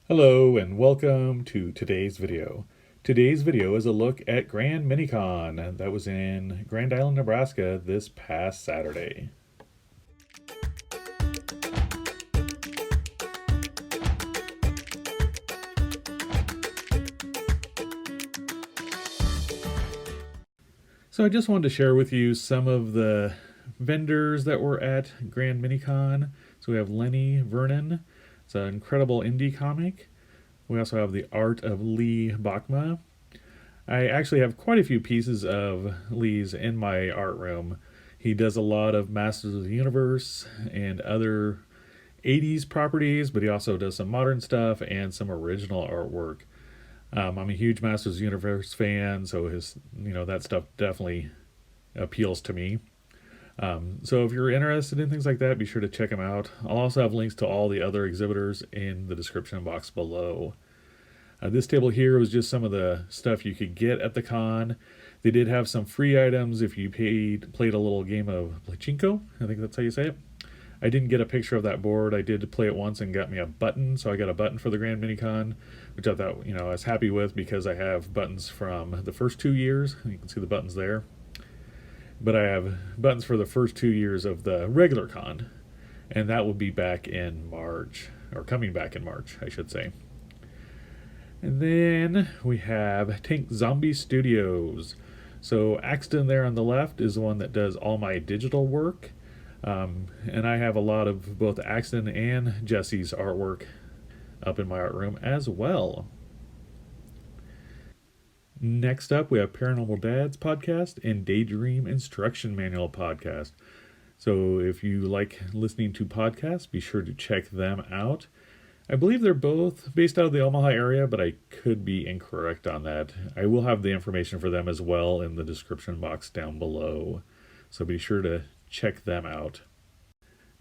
Hello and welcome to today's video. Today's video is a look at Grand Minicon that was in Grand Island, Nebraska this past Saturday. So I just wanted to share with you some of the vendors that were at Grand Minicon. So we have Lenny Vernon. It's an incredible indie comic. We also have the art of Lee Bokma. I actually have quite a few pieces of Lee's in my art room. He does a lot of Masters of the Universe and other 80s properties, but he also does some modern stuff and some original artwork. I'm a huge Masters of the Universe fan, so that stuff definitely appeals to me. So if you're interested in things like that, be sure to check them out. I'll also have links to all the other exhibitors in the description box below. This table here was just some of the stuff you could get at the con. They did have some free items if you played a little game of pachinko. I think that's how you say it. I didn't get a picture of that board. I did play it once and got me a button, so I got a button for the Grand Minicon, which I thought, I was happy with because I have buttons from the first 2 years. You can see the buttons there. But I have buttons for the first 2 years of the regular con, and that will be back in March, or coming back in March, I should say. And then we have Tank Zombie Studios. So Axton there on the left is the one that does all my digital work. And I have a lot of both Axton and Jesse's artwork up in my art room as well. Next up, we have Paranormal Dad's podcast and Daydream Instruction Manual podcast. So if you like listening to podcasts, be sure to check them out. I believe they're both based out of the Omaha area, but I could be incorrect on that. I will have the information for them as well in the description box down below. So be sure to check them out.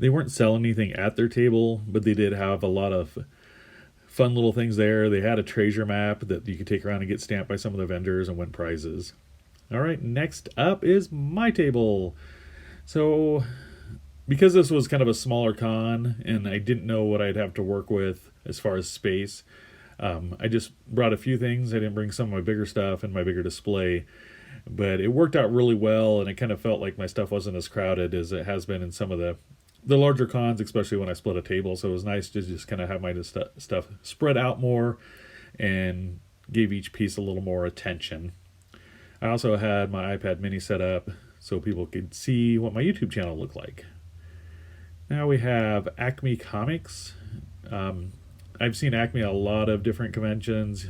They weren't selling anything at their table, but they did have a lot of fun little things there. They had a treasure map that you could take around and get stamped by some of the vendors and win prizes. All right, next up is my table. So because this was kind of a smaller con and I didn't know what I'd have to work with as far as space, I just brought a few things. I didn't bring some of my bigger stuff and my bigger display, but it worked out really well, and it kind of felt like my stuff wasn't as crowded as it has been in some of the larger cons, especially when I split a table. So it was nice to just kind of have my stuff spread out more and gave each piece a little more attention. I also had my iPad mini set up so people could see what my YouTube channel looked like. Now we have Acme Comics. I've seen Acme at a lot of different conventions.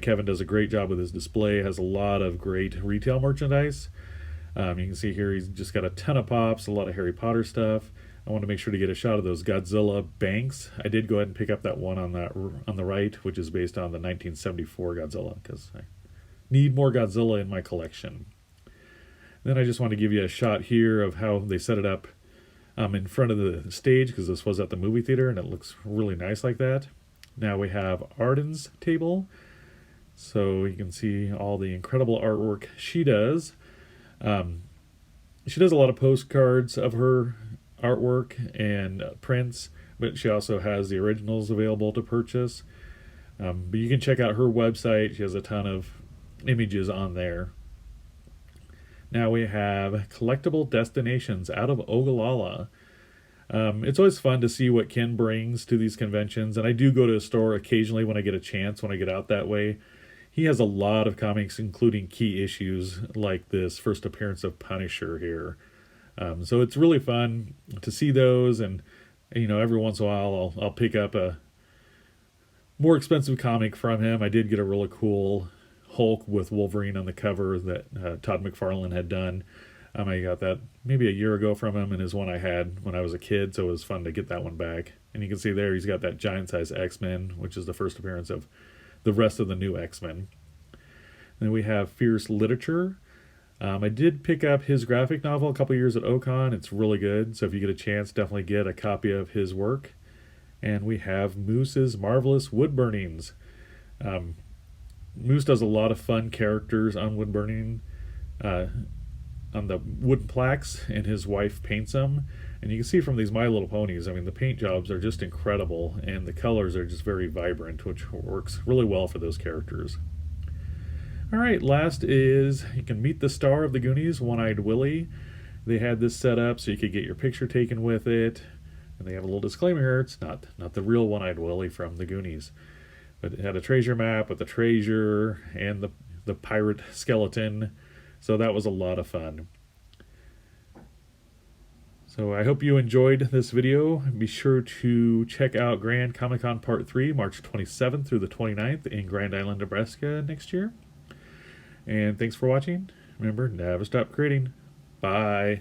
Kevin does a great job with his display, has a lot of great retail merchandise. You can see here he's just got a ton of pops, a lot of Harry Potter stuff. I want to make sure to get a shot of those Godzilla banks. I did go ahead and pick up that one on the right, which is based on the 1974 Godzilla, because I need more Godzilla in my collection. Then I just want to give you a shot here of how they set it up in front of the stage, because this was at the movie theater, and it looks really nice like that. Now we have Arden's table. So you can see all the incredible artwork she does. She does a lot of postcards of her artwork and prints, but she also has the originals available to purchase. But you can check out her website. She has a ton of images on there. Now we have Collectible Destinations out of Ogallala. It's always fun to see what Ken brings to these conventions, and I do go to a store occasionally when I get a chance, when I get out that way. He has a lot of comics, including key issues like this first appearance of Punisher here. So it's really fun to see those, and every once in a while I'll pick up a more expensive comic from him. I did get a really cool Hulk with Wolverine on the cover that Todd McFarlane had done. I got that maybe a year ago from him, and is one I had when I was a kid, so it was fun to get that one back. And you can see there he's got that giant size X-Men, which is the first appearance of the rest of the new X-Men. Then we have Fierce Literature. I did pick up his graphic novel a couple years at Ocon. It's really good, so if you get a chance, definitely get a copy of his work. And we have Moose's Marvelous Woodburnings. Moose does a lot of fun characters on Woodburning, on the wooden plaques, and his wife paints them. And you can see from these My Little Ponies, I mean, the paint jobs are just incredible, and the colors are just very vibrant, which works really well for those characters. All right, last is you can meet the star of the Goonies, One-Eyed Willie. They had this set up so you could get your picture taken with it. And they have a little disclaimer here, it's not the real One-Eyed Willie from the Goonies. But it had a treasure map with the treasure and the pirate skeleton. So that was a lot of fun. So I hope you enjoyed this video. Be sure to check out Grand Comic Con Part 3, March 27th through the 29th in Grand Island, Nebraska next year. And thanks for watching. Remember, never stop creating. Bye.